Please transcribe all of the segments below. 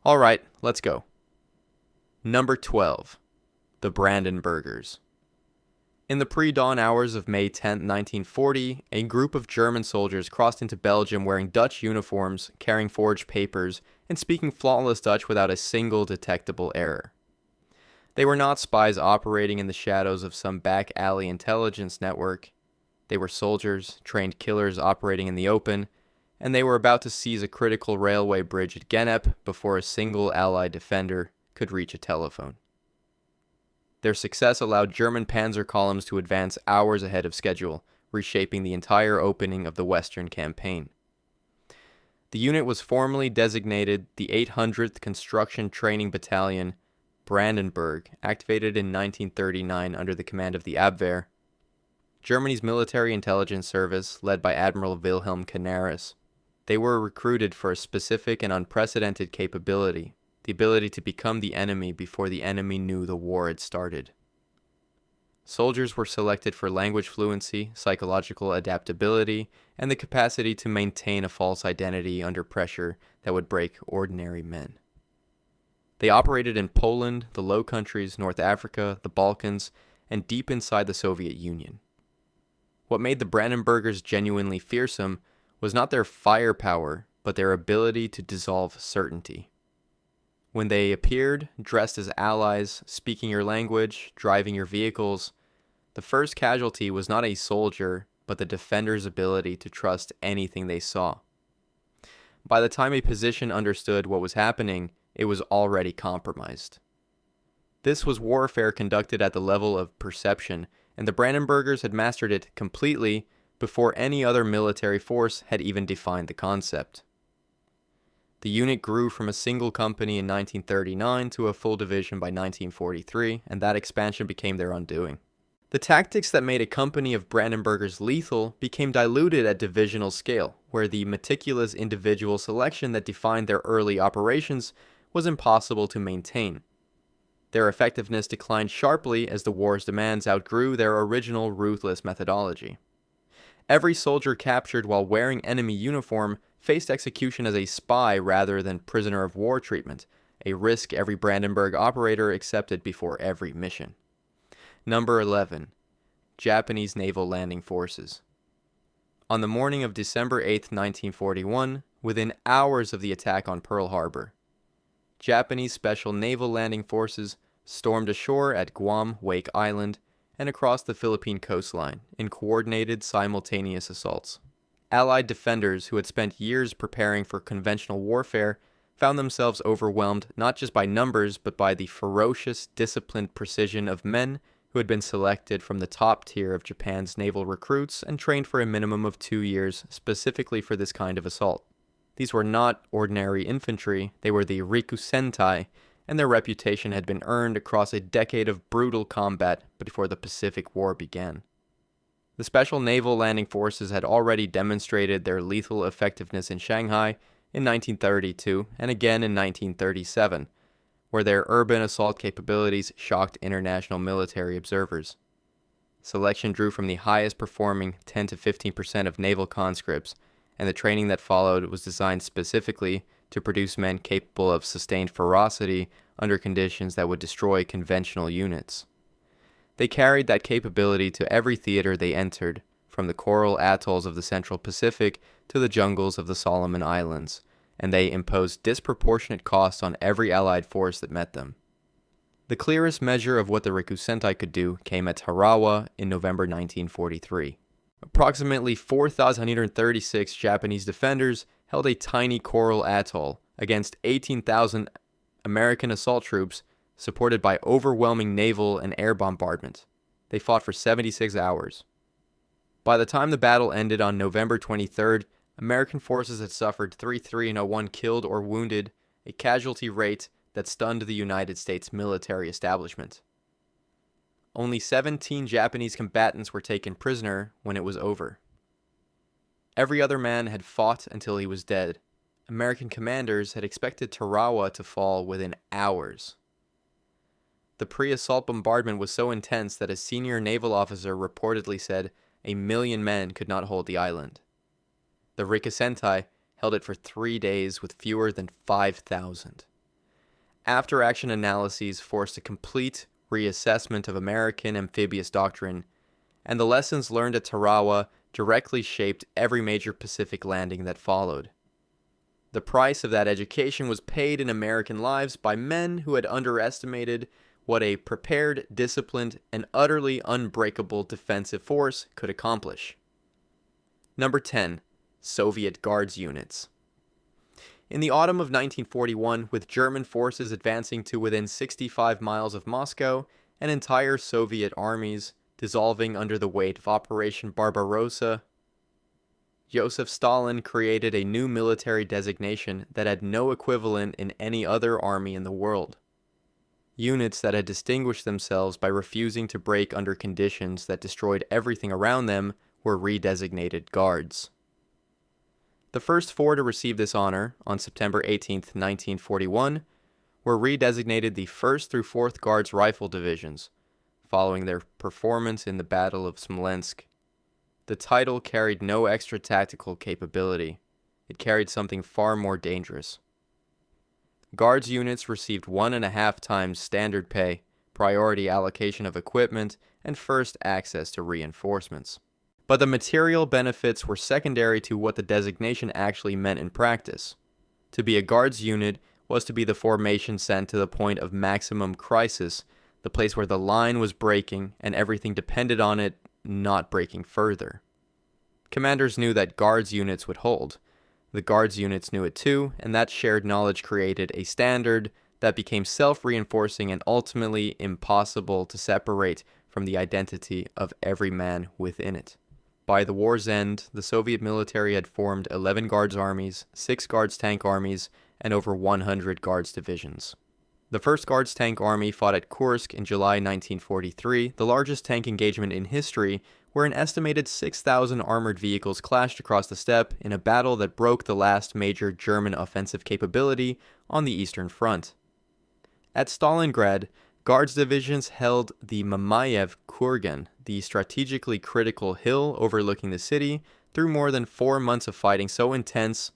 Alright, let's go. Number 12. The Brandenburgers. In the pre-dawn hours of May 10, 1940, a group of German soldiers crossed into Belgium wearing Dutch uniforms, carrying forged papers, and speaking flawless Dutch without a single detectable error. They were not spies operating in the shadows of some back alley intelligence network. They were soldiers, trained killers operating in the open, and they were about to seize a critical railway bridge at Gennep before a single Allied defender could reach a telephone. Their success allowed German Panzer columns to advance hours ahead of schedule, reshaping the entire opening of the Western campaign. The unit was formally designated the 800th Construction Training Battalion, Brandenburg, activated in 1939 under the command of the Abwehr, Germany's military intelligence service led by Admiral Wilhelm Canaris. They were recruited for a specific and unprecedented capability, the ability to become the enemy before the enemy knew the war had started. Soldiers were selected for language fluency, psychological adaptability, and the capacity to maintain a false identity under pressure that would break ordinary men. They operated in Poland, the Low Countries, North Africa, the Balkans, and deep inside the Soviet Union. What made the Brandenburgers genuinely fearsome was not their firepower, but their ability to dissolve certainty. When they appeared, dressed as allies, speaking your language, driving your vehicles, the first casualty was not a soldier, but the defender's ability to trust anything they saw. By the time a position understood what was happening, it was already compromised. This was warfare conducted at the level of perception, and the Brandenburgers had mastered it completely before any other military force had even defined the concept. The unit grew from a single company in 1939 to a full division by 1943, and that expansion became their undoing. The tactics that made a company of Brandenburgers lethal became diluted at divisional scale, where the meticulous individual selection that defined their early operations was impossible to maintain. Their effectiveness declined sharply as the war's demands outgrew their original ruthless methodology. Every soldier captured while wearing enemy uniform faced execution as a spy rather than prisoner of war treatment, a risk every Brandenburg operator accepted before every mission. Number 11. Japanese Naval Landing Forces. On the morning of December 8, 1941, within hours of the attack on Pearl Harbor, Japanese Special Naval Landing Forces stormed ashore at Guam, Wake Island, and across the Philippine coastline in coordinated simultaneous assaults. Allied defenders who had spent years preparing for conventional warfare found themselves overwhelmed not just by numbers but by the ferocious, disciplined precision of men who had been selected from the top tier of Japan's naval recruits and trained for a minimum of 2 years specifically for this kind of assault. These were not ordinary infantry, they were the Rikusentai, and their reputation had been earned across a decade of brutal combat before the Pacific War began. The Special Naval Landing Forces had already demonstrated their lethal effectiveness in Shanghai in 1932 and again in 1937, where their urban assault capabilities shocked international military observers. Selection drew from the highest performing 10 to 15% of naval conscripts, and the training that followed was designed specifically to produce men capable of sustained ferocity under conditions that would destroy conventional units. They carried that capability to every theater they entered, from the coral atolls of the Central Pacific to the jungles of the Solomon Islands, and they imposed disproportionate costs on every Allied force that met them. The clearest measure of what the Rikusentai could do came at Tarawa in November 1943. Approximately 4,136 Japanese defenders held a tiny coral atoll against 18,000 American assault troops supported by overwhelming naval and air bombardment. They fought for 76 hours. By the time the battle ended on November 23rd, American forces had suffered 3,301 killed or wounded, a casualty rate that stunned the United States military establishment. Only 17 Japanese combatants were taken prisoner when it was over. Every other man had fought until he was dead. American commanders had expected Tarawa to fall within hours. The pre-assault bombardment was so intense that a senior naval officer reportedly said 1,000,000 men could not hold the island. The Rikusentai held it for 3 days with fewer than 5,000. after-action analyses forced a complete reassessment of American amphibious doctrine, and the lessons learned at Tarawa directly shaped every major Pacific landing that followed. The price of that education was paid in American lives by men who had underestimated what a prepared, disciplined, and utterly unbreakable defensive force could accomplish. Number 10. Soviet Guards Units. In the autumn of 1941, with German forces advancing to within 65 miles of Moscow and entire Soviet armies dissolving under the weight of Operation Barbarossa, Joseph Stalin created a new military designation that had no equivalent in any other army in the world. Units that had distinguished themselves by refusing to break under conditions that destroyed everything around them were redesignated guards. The first four to receive this honor, on September 18, 1941, were redesignated the 1st through 4th Guards Rifle Divisions, following their performance in the Battle of Smolensk. The title carried no extra tactical capability. It carried something far more dangerous. Guards units received 1.5 times standard pay, priority allocation of equipment, and first access to reinforcements. But the material benefits were secondary to what the designation actually meant in practice. To be a Guards unit was to be the formation sent to the point of maximum crisis, the place where the line was breaking and everything depended on it not breaking further. Commanders knew that Guards units would hold. The Guards units knew it too, and that shared knowledge created a standard that became self-reinforcing and ultimately impossible to separate from the identity of every man within it. By the war's end, the Soviet military had formed 11 Guards armies, 6 Guards tank armies, and over 100 Guards divisions. The 1st Guards Tank Army fought at Kursk in July 1943, the largest tank engagement in history, where an estimated 6,000 armored vehicles clashed across the steppe in a battle that broke the last major German offensive capability on the Eastern Front. At Stalingrad, Guards divisions held the Mamayev Kurgan, the strategically critical hill overlooking the city, through more than 4 months of fighting so intense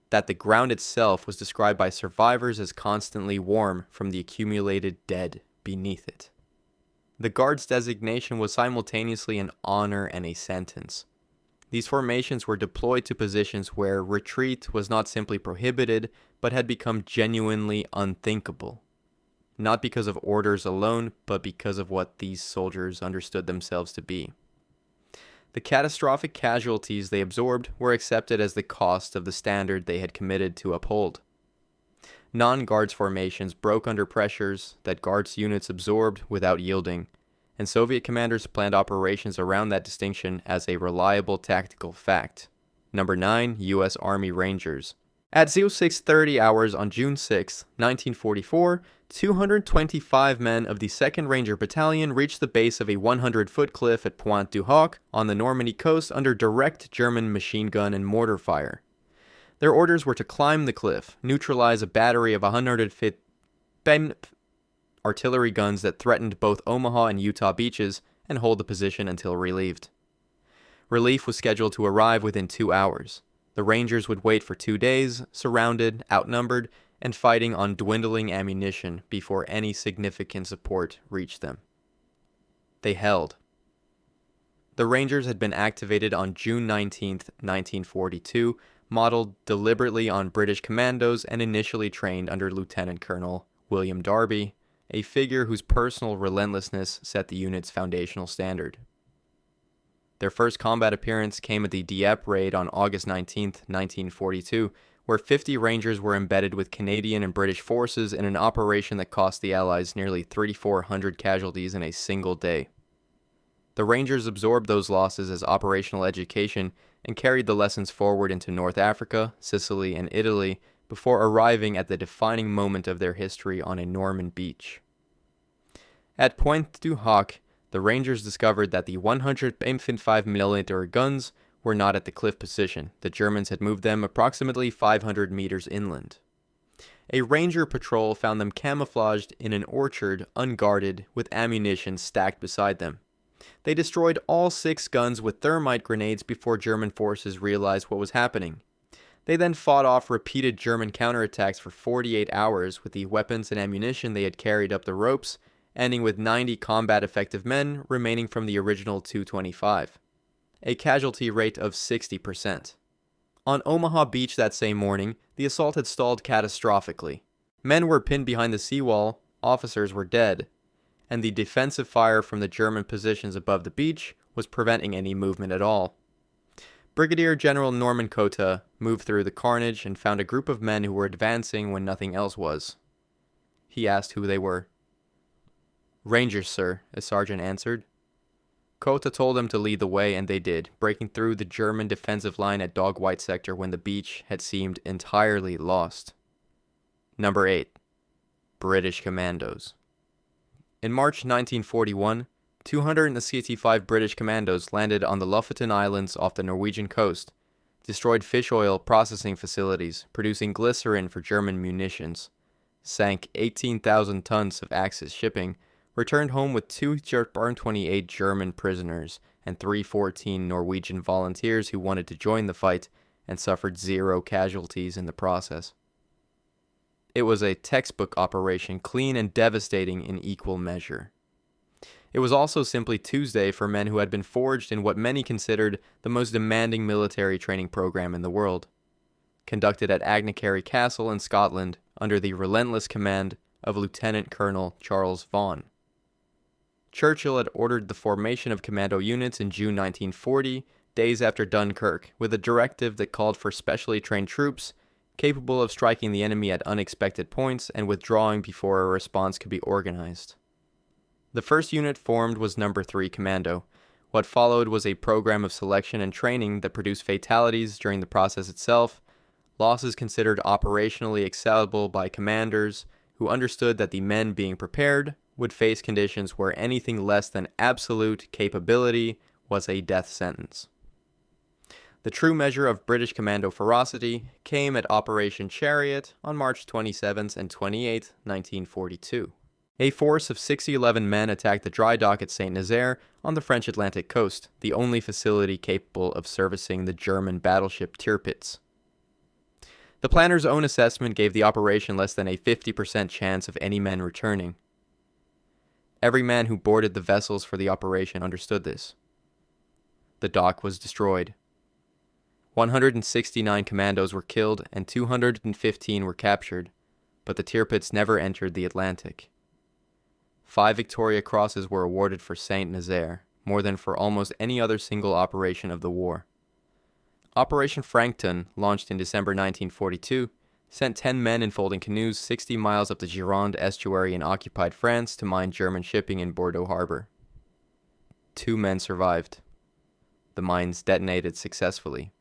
that the ground itself was described by survivors as constantly warm from the accumulated dead beneath it. The Guards designation was simultaneously an honor and a sentence. These formations were deployed to positions where retreat was not simply prohibited, but had become genuinely unthinkable. Not because of orders alone, but because of what these soldiers understood themselves to be. The catastrophic casualties they absorbed were accepted as the cost of the standard they had committed to uphold. Non-Guards formations broke under pressures that Guards units absorbed without yielding, and Soviet commanders planned operations around that distinction as a reliable tactical fact. Number 9. U.S. Army Rangers. At 0630 hours on June 6, 1944, 225 men of the 2nd Ranger Battalion reached the base of a 100-foot cliff at Pointe du Hoc on the Normandy coast under direct German machine gun and mortar fire. Their orders were to climb the cliff, neutralize a battery of 150 artillery guns that threatened both Omaha and Utah beaches, and hold the position until relieved. Relief was scheduled to arrive within 2 hours. The Rangers would wait for 2 days, surrounded, outnumbered, and fighting on dwindling ammunition before any significant support reached them. They held. The Rangers had been activated on June 19, 1942, modeled deliberately on British commandos and initially trained under Lieutenant Colonel William Darby, a figure whose personal relentlessness set the unit's foundational standard. Their first combat appearance came at the Dieppe raid on August 19, 1942, where 50 Rangers were embedded with Canadian and British forces in an operation that cost the Allies nearly 3,400 casualties in a single day. The Rangers absorbed those losses as operational education and carried the lessons forward into North Africa, Sicily, and Italy before arriving at the defining moment of their history on a Norman beach. At Pointe du Hoc, the Rangers discovered that the 155mm guns were not at the cliff position. The Germans had moved them approximately 500 meters inland. A Ranger patrol found them camouflaged in an orchard, unguarded, with ammunition stacked beside them. They destroyed all 6 guns with thermite grenades before German forces realized what was happening. They then fought off repeated German counterattacks for 48 hours with the weapons and ammunition they had carried up the ropes, ending with 90 combat-effective men remaining from the original 225, a casualty rate of 60%. On Omaha Beach that same morning, the assault had stalled catastrophically. Men were pinned behind the seawall, officers were dead, and the defensive fire from the German positions above the beach was preventing any movement at all. Brigadier General Norman Cota moved through the carnage and found a group of men who were advancing when nothing else was. He asked who they were. "Rangers, sir," a sergeant answered. Cota told them to lead the way, and they did, breaking through the German defensive line at WWII sector when the beach had seemed entirely lost. Number 8. British Commandos. In March 1941, 265 British commandos landed on the Lofoten Islands off the Norwegian coast, destroyed fish oil processing facilities producing glycerin for German munitions, sank 18,000 tons of Axis shipping, returned home with 2 Barn-28 German prisoners and 314 Norwegian volunteers who wanted to join the fight, and suffered 0 casualties in the process. It was a textbook operation, clean and devastating in equal measure. It was also simply Tuesday for men who had been forged in what many considered the most demanding military training program in the world, conducted at Agnacarry Castle in Scotland under the relentless command of Lieutenant Colonel Charles Vaughan. Churchill had ordered the formation of commando units in June 1940, days after Dunkirk, with a directive that called for specially trained troops capable of striking the enemy at unexpected points and withdrawing before a response could be organized. The first unit formed was No. 3 Commando. What followed was a program of selection and training that produced fatalities during the process itself, losses considered operationally acceptable by commanders who understood that the men being prepared would face conditions where anything less than absolute capability was a death sentence. The true measure of British commando ferocity came at Operation Chariot on March 27 and 28, 1942. A force of 611 men attacked the dry dock at St. Nazaire on the French Atlantic coast, the only facility capable of servicing the German battleship Tirpitz. The planner's own assessment gave the operation less than a 50% chance of any men returning. Every man who boarded the vessels for the operation understood this. The dock was destroyed. 169 commandos were killed and 215 were captured, but the Tirpitz never entered the Atlantic. 5 Victoria Crosses were awarded for St. Nazaire, more than for almost any other single operation of the war. Operation Frankton, launched in December 1942, sent 10 men in folding canoes 60 miles up the Gironde estuary in occupied France to mine German shipping in Bordeaux harbor. 2 men survived. The mines detonated successfully.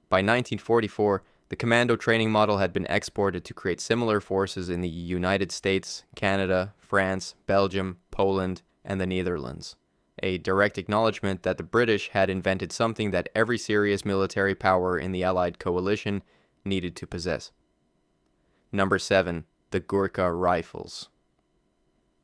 By 1944, the commando training model had been exported to create similar forces in the United States, Canada, France, Belgium, Poland, and the Netherlands, a direct acknowledgement that the British had invented something that every serious military power in the Allied coalition needed to possess. Number 7. The Gurkha Rifles.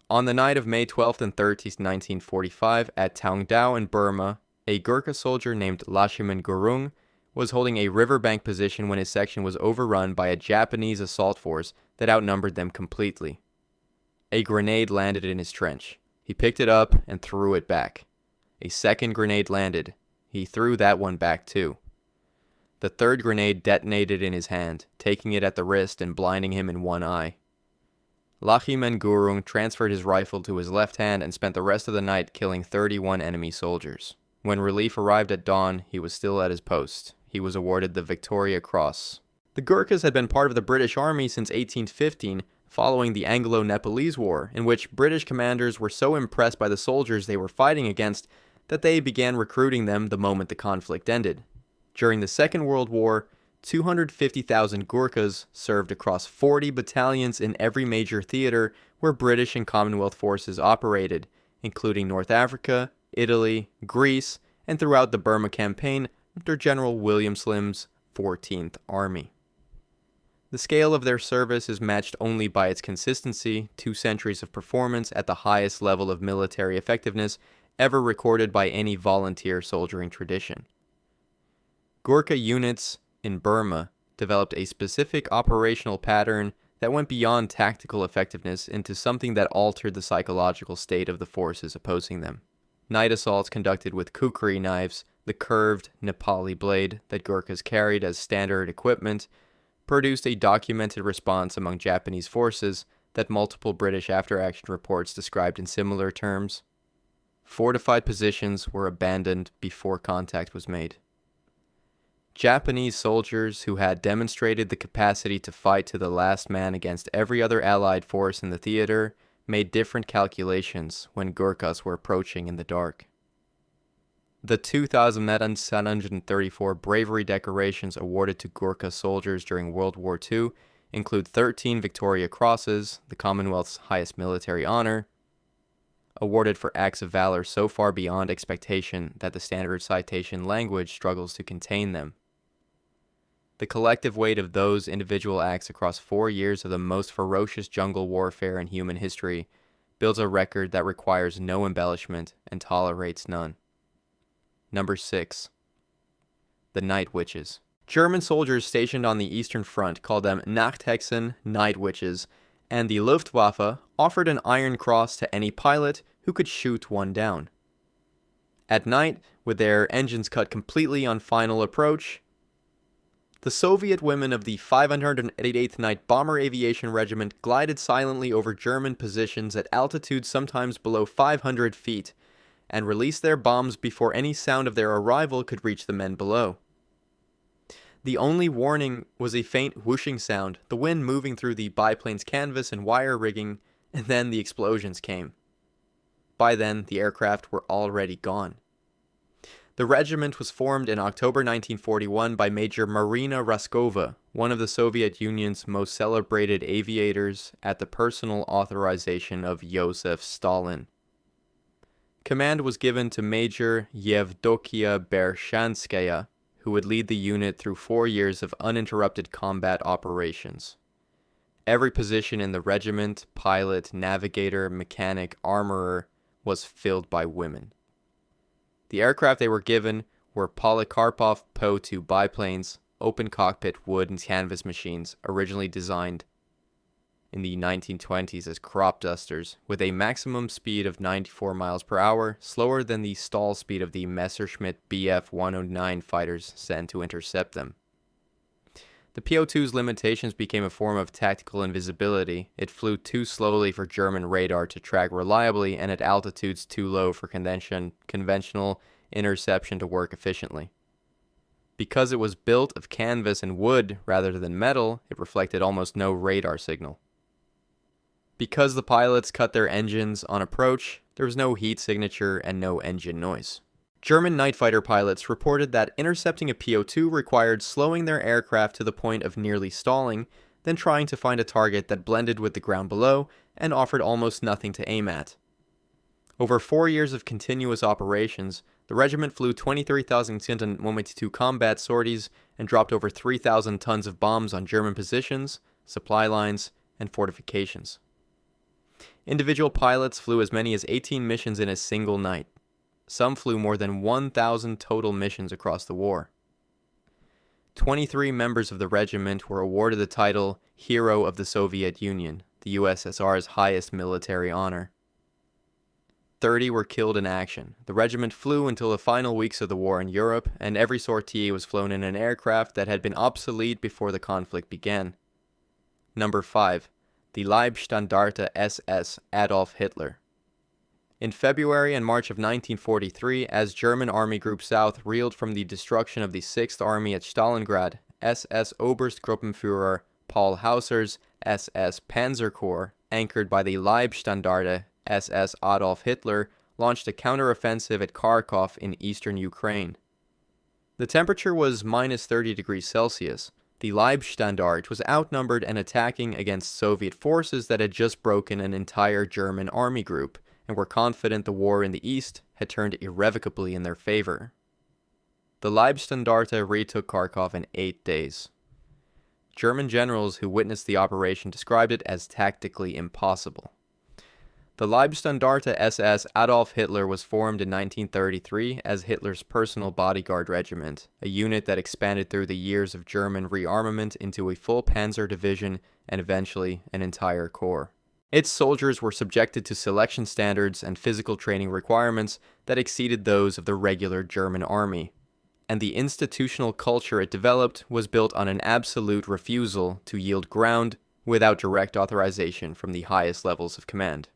On the night of May 12th and 13th, 1945, at Taungdao in Burma, a Gurkha soldier named Lashiman Gurung was holding a riverbank position when his section was overrun by a Japanese assault force that outnumbered them completely. A grenade landed in his trench. He picked it up and threw it back. A second grenade landed. He threw that one back too. The third grenade detonated in his hand, taking it at the wrist and blinding him in one eye. Lachiman Gurung transferred his rifle to his left hand and spent the rest of the night killing 31 enemy soldiers. When relief arrived at dawn, he was still at his post. He was awarded the Victoria Cross. The Gurkhas had been part of the British Army since 1815, following the Anglo-Nepalese War, in which British commanders were so impressed by the soldiers they were fighting against that they began recruiting them the moment the conflict ended. During the Second World War, 250,000 Gurkhas served across 40 battalions in every major theater where British and Commonwealth forces operated, including North Africa, Italy, Greece, and throughout the Burma campaign under General William Slim's 14th Army. The scale of their service is matched only by its consistency, 2 centuries of performance at the highest level of military effectiveness ever recorded by any volunteer soldiering tradition. Gurkha units in Burma, developed a specific operational pattern that went beyond tactical effectiveness into something that altered the psychological state of the forces opposing them. Night assaults conducted with kukri knives, the curved Nepali blade that Gurkhas carried as standard equipment, produced a documented response among Japanese forces that multiple British after-action reports described in similar terms. Fortified positions were abandoned before contact was made. Japanese soldiers who had demonstrated the capacity to fight to the last man against every other Allied force in the theater made different calculations when Gurkhas were approaching in the dark. The 2,734 bravery decorations awarded to Gurkha soldiers during World War II include 13 Victoria Crosses, the Commonwealth's highest military honor, awarded for acts of valor so far beyond expectation that the standard citation language struggles to contain them. The collective weight of those individual acts across 4 years of the most ferocious jungle warfare in human history builds a record that requires no embellishment and tolerates none. Number 6. The Night Witches. German soldiers stationed on the Eastern Front called them Nachthexen, Night Witches, and the Luftwaffe offered an iron cross to any pilot who could shoot one down. At night, with their engines cut completely on final approach, the Soviet women of the 588th Night Bomber Aviation Regiment glided silently over German positions at altitudes sometimes below 500 feet, and released their bombs before any sound of their arrival could reach the men below. The only warning was a faint whooshing sound, the wind moving through the biplane's canvas and wire rigging, and then the explosions came. By then, the aircraft were already gone. The regiment was formed in October 1941 by Major Marina Raskova, one of the Soviet Union's most celebrated aviators, at the personal authorization of Joseph Stalin. Command was given to Major Yevdokia Bershanskaya, who would lead the unit through 4 years of uninterrupted combat operations. Every position in the regiment, pilot, navigator, mechanic, armorer, was filled by women. The aircraft they were given were Polikarpov Po-2 biplanes, open cockpit wood and canvas machines originally designed in the 1920s as crop dusters, with a maximum speed of 94 miles per hour, slower than the stall speed of the Messerschmitt Bf-109 fighters sent to intercept them. The Po-2's limitations became a form of tactical invisibility. It flew too slowly for German radar to track reliably and at altitudes too low for conventional interception to work efficiently. Because it was built of canvas and wood rather than metal, it reflected almost no radar signal. Because the pilots cut their engines on approach, there was no heat signature and no engine noise. German night fighter pilots reported that intercepting a Po-2 required slowing their aircraft to the point of nearly stalling, then trying to find a target that blended with the ground below and offered almost nothing to aim at. Over 4 years of continuous operations, the regiment flew 23,122 combat sorties and dropped over 3,000 tons of bombs on German positions, supply lines, and fortifications. Individual pilots flew as many as 18 missions in a single night. Some flew more than 1,000 total missions across the war. 23 members of the regiment were awarded the title Hero of the Soviet Union, the USSR's highest military honor. 30 were killed in action. The regiment flew until the final weeks of the war in Europe, and every sortie was flown in an aircraft that had been obsolete before the conflict began. Number 5. The Leibstandarte SS Adolf Hitler. In February and March of 1943, as German Army Group South reeled from the destruction of the 6th Army at Stalingrad, SS Oberstgruppenführer Paul Hauser's SS Panzerkorps, anchored by the Leibstandarte SS Adolf Hitler, launched a counteroffensive at Kharkov in eastern Ukraine. The temperature was minus 30 degrees Celsius. The Leibstandarte was outnumbered and attacking against Soviet forces that had just broken an entire German army group, and were confident the war in the east had turned irrevocably in their favor. The Leibstandarte retook Kharkov in 8 days. German generals who witnessed the operation described it as tactically impossible. The Leibstandarte SS Adolf Hitler was formed in 1933 as Hitler's personal bodyguard regiment, a unit that expanded through the years of German rearmament into a full panzer division and eventually an entire corps. Its soldiers were subjected to selection standards and physical training requirements that exceeded those of the regular German army, and the institutional culture it developed was built on an absolute refusal to yield ground without direct authorization from the highest levels of command.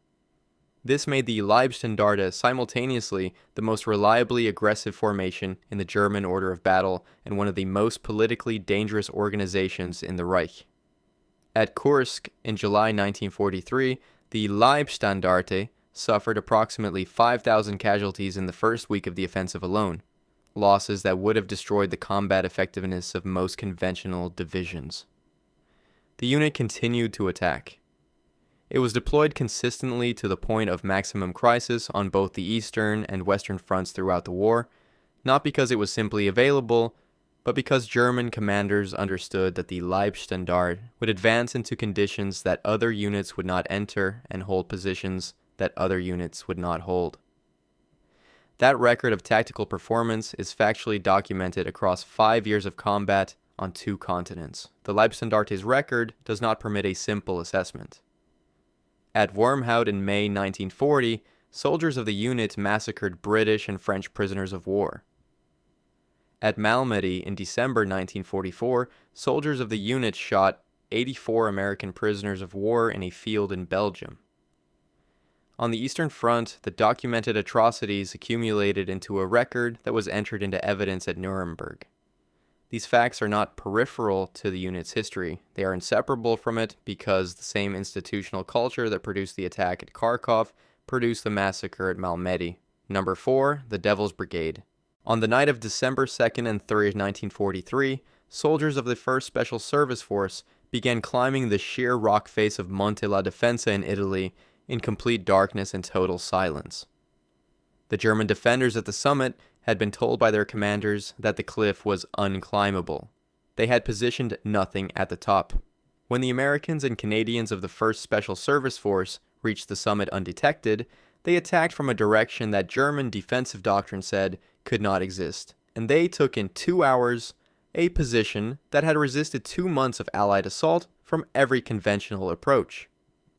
This made the Leibstandarte simultaneously the most reliably aggressive formation in the German order of battle and one of the most politically dangerous organizations in the Reich. At Kursk in July 1943, the Leibstandarte suffered approximately 5,000 casualties in the first week of the offensive alone, losses that would have destroyed the combat effectiveness of most conventional divisions. The unit continued to attack. It was deployed consistently to the point of maximum crisis on both the eastern and western fronts throughout the war, not because it was simply available, but because German commanders understood that the Leibstandarte would advance into conditions that other units would not enter and hold positions that other units would not hold. That record of tactical performance is factually documented across 5 years of combat on 2 continents. The Leibstandarte's record does not permit a simple assessment. At Wormhout in May 1940, soldiers of the unit massacred British and French prisoners of war. At Malmedy in December 1944, soldiers of the unit shot 84 American prisoners of war in a field in Belgium. On the Eastern Front, the documented atrocities accumulated into a record that was entered into evidence at Nuremberg. These facts are not peripheral to the unit's history. They are inseparable from it because the same institutional culture that produced the attack at Kharkov produced the massacre at Malmedy. Number 4, the Devil's Brigade. On the night of December 2nd and 3rd, 1943, soldiers of the 1st Special Service Force began climbing the sheer rock face of Monte la Defensa in Italy in complete darkness and total silence. The German defenders at the summit had been told by their commanders that the cliff was unclimbable. They had positioned nothing at the top. When the Americans and Canadians of the 1st Special Service Force reached the summit undetected, they attacked from a direction that German defensive doctrine said could not exist, and they took in 2 hours a position that had resisted 2 months of Allied assault from every conventional approach.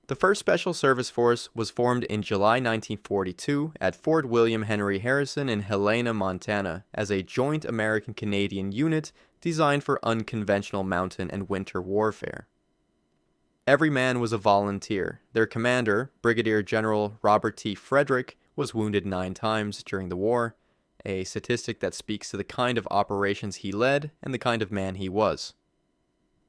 The 1st Special Service Force was formed in July 1942 at Fort William Henry Harrison in Helena, Montana, as a joint American-Canadian unit designed for unconventional mountain and winter warfare. Every man was a volunteer. Their commander, Brigadier General Robert T. Frederick, was wounded 9 times during the war, a statistic that speaks to the kind of operations he led and the kind of man he was.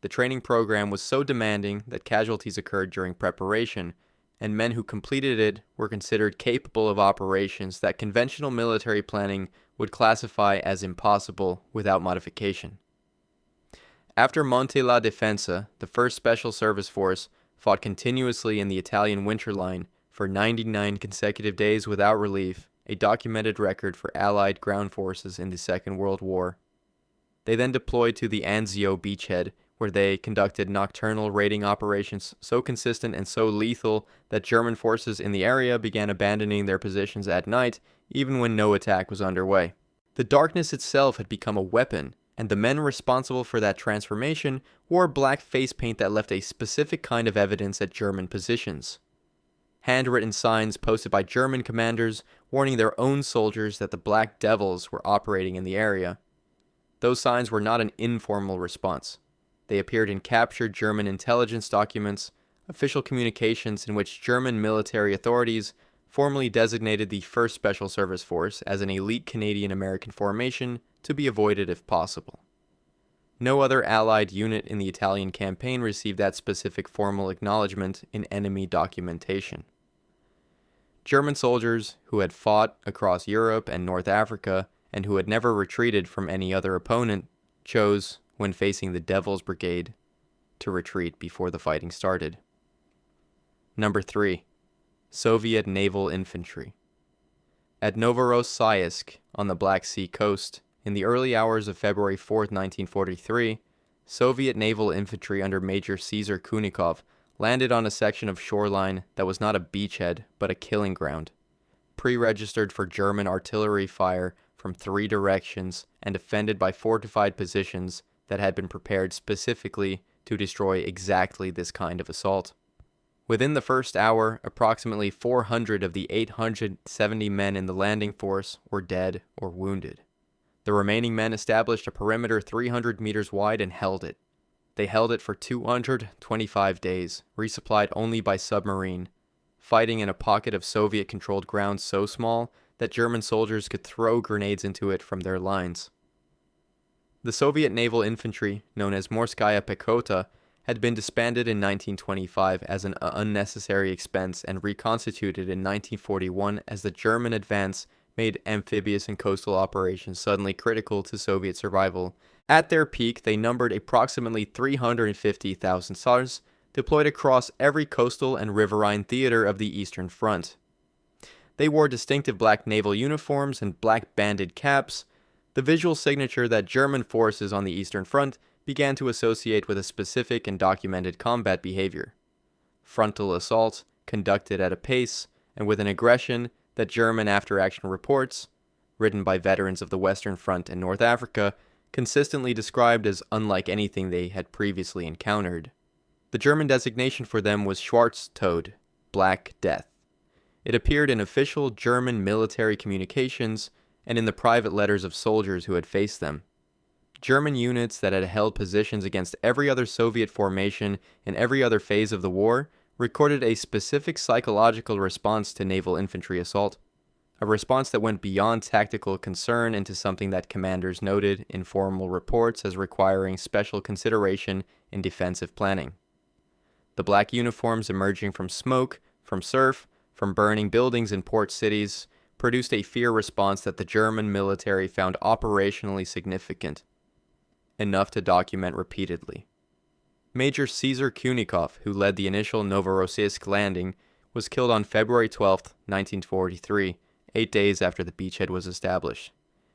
The training program was so demanding that casualties occurred during preparation, and men who completed it were considered capable of operations that conventional military planning would classify as impossible without modification. After Monte la Defensa, the 1st Special Service Force fought continuously in the Italian winter line for 99 consecutive days without relief, a documented record for Allied ground forces in the Second World War. They then deployed to the Anzio beachhead, where they conducted nocturnal raiding operations so consistent and so lethal that German forces in the area began abandoning their positions at night, even when no attack was underway. The darkness itself had become a weapon, and the men responsible for that transformation wore black face paint that left a specific kind of evidence at German positions. Handwritten signs posted by German commanders warning their own soldiers that the Black Devils were operating in the area. Those signs were not an informal response. They appeared in captured German intelligence documents, official communications in which German military authorities formally designated the 1st Special Service Force as an elite Canadian-American formation to be avoided if possible. No other Allied unit in the Italian campaign received that specific formal acknowledgement in enemy documentation. German soldiers who had fought across Europe and North Africa and who had never retreated from any other opponent chose, when facing the Devil's Brigade, to retreat before the fighting started. Number 3. Soviet Naval Infantry. At Novorossiysk on the Black Sea coast, in the early hours of February 4, 1943, Soviet naval infantry under Major Caesar Kunikov landed on a section of shoreline that was not a beachhead but a killing ground, pre-registered for German artillery fire from 3 directions and defended by fortified positions that had been prepared specifically to destroy exactly this kind of assault. Within the first hour, approximately 400 of the 870 men in the landing force were dead or wounded. The remaining men established a perimeter 300 meters wide and held it. They held it for 225 days, resupplied only by submarine, fighting in a pocket of Soviet-controlled ground so small that German soldiers could throw grenades into it from their lines. The Soviet naval infantry, known as Morskaya Pechota, had been disbanded in 1925 as an unnecessary expense and reconstituted in 1941 as the German advance made amphibious and coastal operations suddenly critical to Soviet survival. At their peak, they numbered approximately 350,000 SARs, deployed across every coastal and riverine theater of the Eastern Front. They wore distinctive black naval uniforms and black banded caps, the visual signature that German forces on the Eastern Front began to associate with a specific and documented combat behavior. Frontal assault, conducted at a pace and with an aggression that German after-action reports, written by veterans of the Western Front and North Africa, consistently described as unlike anything they had previously encountered. The German designation for them was Schwarztod, Black Death. It appeared in official German military communications and in the private letters of soldiers who had faced them. German units that had held positions against every other Soviet formation in every other phase of the war recorded a specific psychological response to naval infantry assault, a response that went beyond tactical concern into something that commanders noted in formal reports as requiring special consideration in defensive planning. The black uniforms emerging from smoke, from surf, from burning buildings in port cities produced a fear response that the German military found operationally significant, enough to document repeatedly. Major Caesar Kunikov, who led the initial Novorossiysk landing, was killed on February 12, 1943, 8 days after the beachhead was established.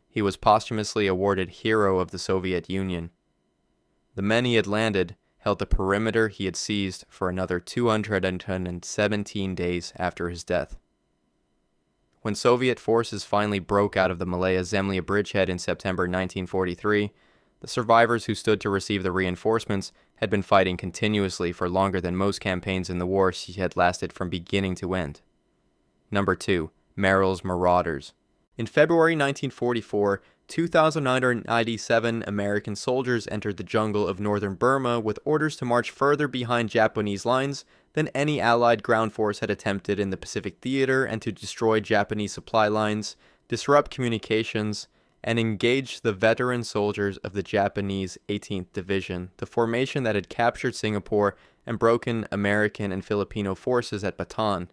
He was posthumously awarded Hero of the Soviet Union. The men he had landed held the perimeter he had seized for another 217 days after his death. When Soviet forces finally broke out of the Malaya Zemlya bridgehead in September 1943, the survivors who stood to receive the reinforcements had been fighting continuously for longer than most campaigns in the war had lasted from beginning to end. Number 2. Merrill's Marauders. In February 1944, 2,997 American soldiers entered the jungle of northern Burma with orders to march further behind Japanese lines than any Allied ground force had attempted in the Pacific Theater and to destroy Japanese supply lines, disrupt communications, and engage the veteran soldiers of the Japanese 18th Division, the formation that had captured Singapore and broken American and Filipino forces at Bataan.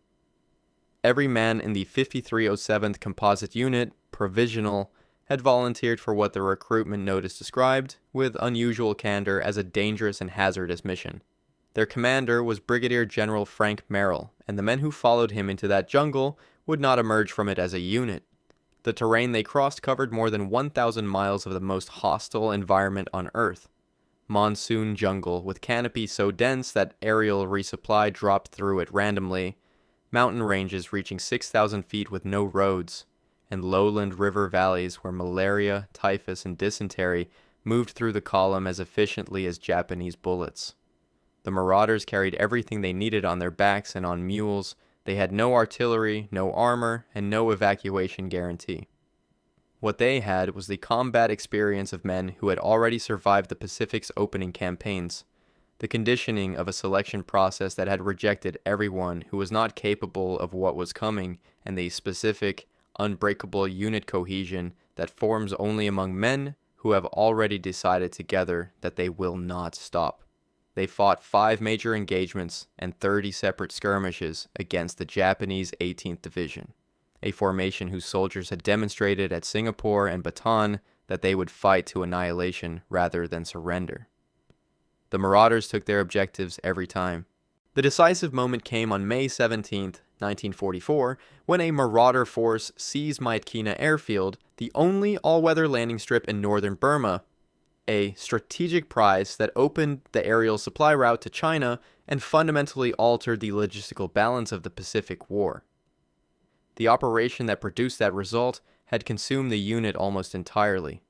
Every man in the 5307th Composite Unit, Provisional, had volunteered for what the recruitment notice described, with unusual candor, as a dangerous and hazardous mission. Their commander was Brigadier General Frank Merrill, and the men who followed him into that jungle would not emerge from it as a unit. The terrain they crossed covered more than 1,000 miles of the most hostile environment on Earth. Monsoon jungle with canopy so dense that aerial resupply dropped through it randomly, mountain ranges reaching 6,000 feet with no roads, and lowland river valleys where malaria, typhus, and dysentery moved through the column as efficiently as Japanese bullets. The Marauders carried everything they needed on their backs and on mules. They had no artillery, no armor, and no evacuation guarantee. What they had was the combat experience of men who had already survived the Pacific's opening campaigns, the conditioning of a selection process that had rejected everyone who was not capable of what was coming, and the specific, unbreakable unit cohesion that forms only among men who have already decided together that they will not stop. They fought 5 major engagements and 30 separate skirmishes against the Japanese 18th Division, a formation whose soldiers had demonstrated at Singapore and Bataan that they would fight to annihilation rather than surrender. The Marauders took their objectives every time. The decisive moment came on May 17, 1944, when a Marauder force seized Myitkyina Airfield, the only all-weather landing strip in northern Burma. a strategic prize that opened the aerial supply route to China and fundamentally altered the logistical balance of the Pacific War. The operation that produced that result had consumed the unit almost entirely.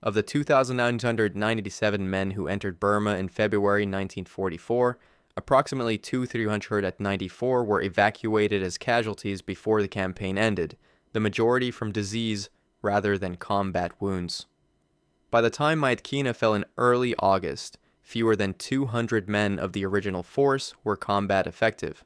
Of the 2,997 men who entered Burma in February 1944, approximately 2,394 were evacuated as casualties before the campaign ended, the majority from disease rather than combat wounds. By the time Myitkyina fell in early August, fewer than 200 men of the original force were combat effective.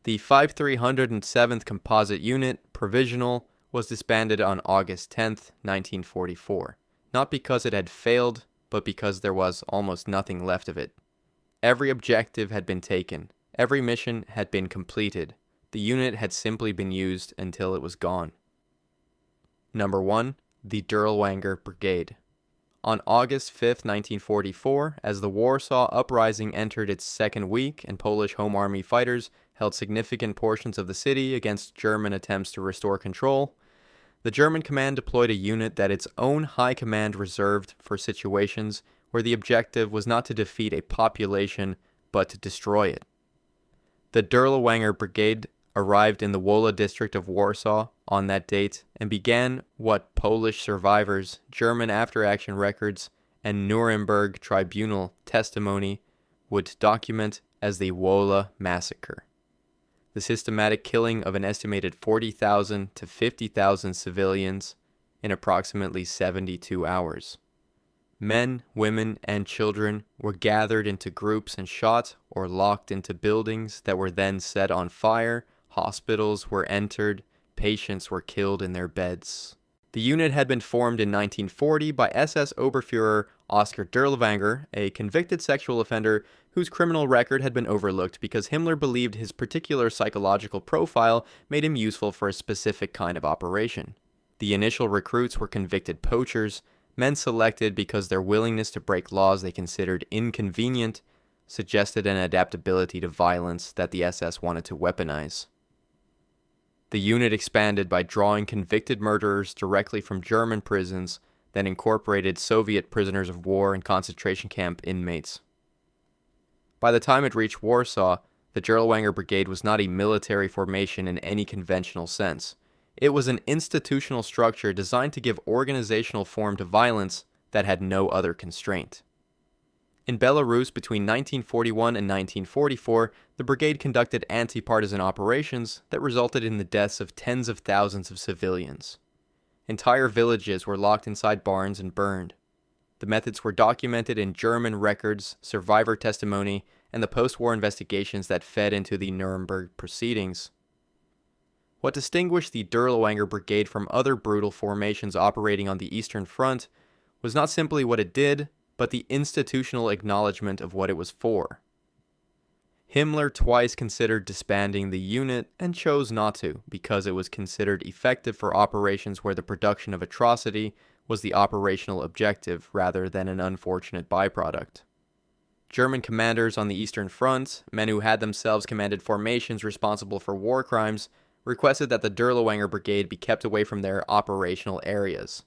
The 5307th Composite Unit, Provisional, was disbanded on August 10, 1944. Not because it had failed, but because there was almost nothing left of it. Every objective had been taken. Every mission had been completed. The unit had simply been used until it was gone. Number 1. The Dirlewanger Brigade. On August 5, 1944, as the Warsaw Uprising entered its second week and Polish Home Army fighters held significant portions of the city against German attempts to restore control, the German command deployed a unit that its own high command reserved for situations where the objective was not to defeat a population, but to destroy it. The Dirlewanger Brigade arrived in the Wola district of Warsaw on that date and began what Polish survivors, German after-action records, and Nuremberg tribunal testimony would document as the Wola Massacre. The systematic killing of an estimated 40,000 to 50,000 civilians in approximately 72 hours. Men, women, and children were gathered into groups and shot or locked into buildings that were then set on fire, hospitals were entered, patients were killed in their beds. The unit had been formed in 1940 by SS Oberfuhrer Oskar Dirlewanger, a convicted sexual offender whose criminal record had been overlooked because Himmler believed his particular psychological profile made him useful for a specific kind of operation. The initial recruits were convicted poachers, men selected because their willingness to break laws they considered inconvenient suggested an adaptability to violence that the SS wanted to weaponize. The unit expanded by drawing convicted murderers directly from German prisons, then incorporated Soviet prisoners of war and concentration camp inmates. By the time it reached Warsaw, the Dirlewanger Brigade was not a military formation in any conventional sense. It was an institutional structure designed to give organizational form to violence that had no other constraint. In Belarus between 1941 and 1944, the brigade conducted anti-partisan operations that resulted in the deaths of tens of thousands of civilians. Entire villages were locked inside barns and burned. The methods were documented in German records, survivor testimony, and the post-war investigations that fed into the Nuremberg proceedings. What distinguished the Dirlewanger Brigade from other brutal formations operating on the Eastern Front was not simply what it did, but the institutional acknowledgement of what it was for. Himmler twice considered disbanding the unit and chose not to because it was considered effective for operations where the production of atrocity was the operational objective rather than an unfortunate byproduct. German commanders on the Eastern Front, men who had themselves commanded formations responsible for war crimes, requested that the Dirlewanger Brigade be kept away from their operational areas.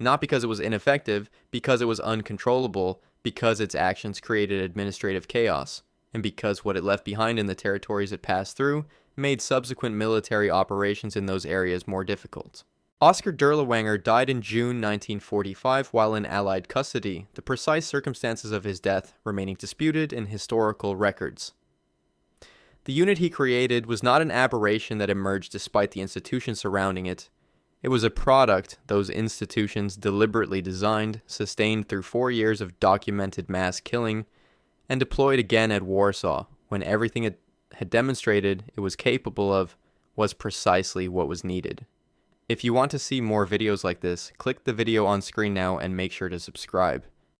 Not because it was ineffective, because it was uncontrollable, because its actions created administrative chaos, and because what it left behind in the territories it passed through made subsequent military operations in those areas more difficult. Oskar Dirlewanger died in June 1945 while in Allied custody, the precise circumstances of his death remaining disputed in historical records. The unit he created was not an aberration that emerged despite the institutions surrounding it. It was a product those institutions deliberately designed, sustained through 4 years of documented mass killing, and deployed again at Warsaw, when everything it had demonstrated it was capable of was precisely what was needed. If you want to see more videos like this, click the video on screen now and make sure to subscribe.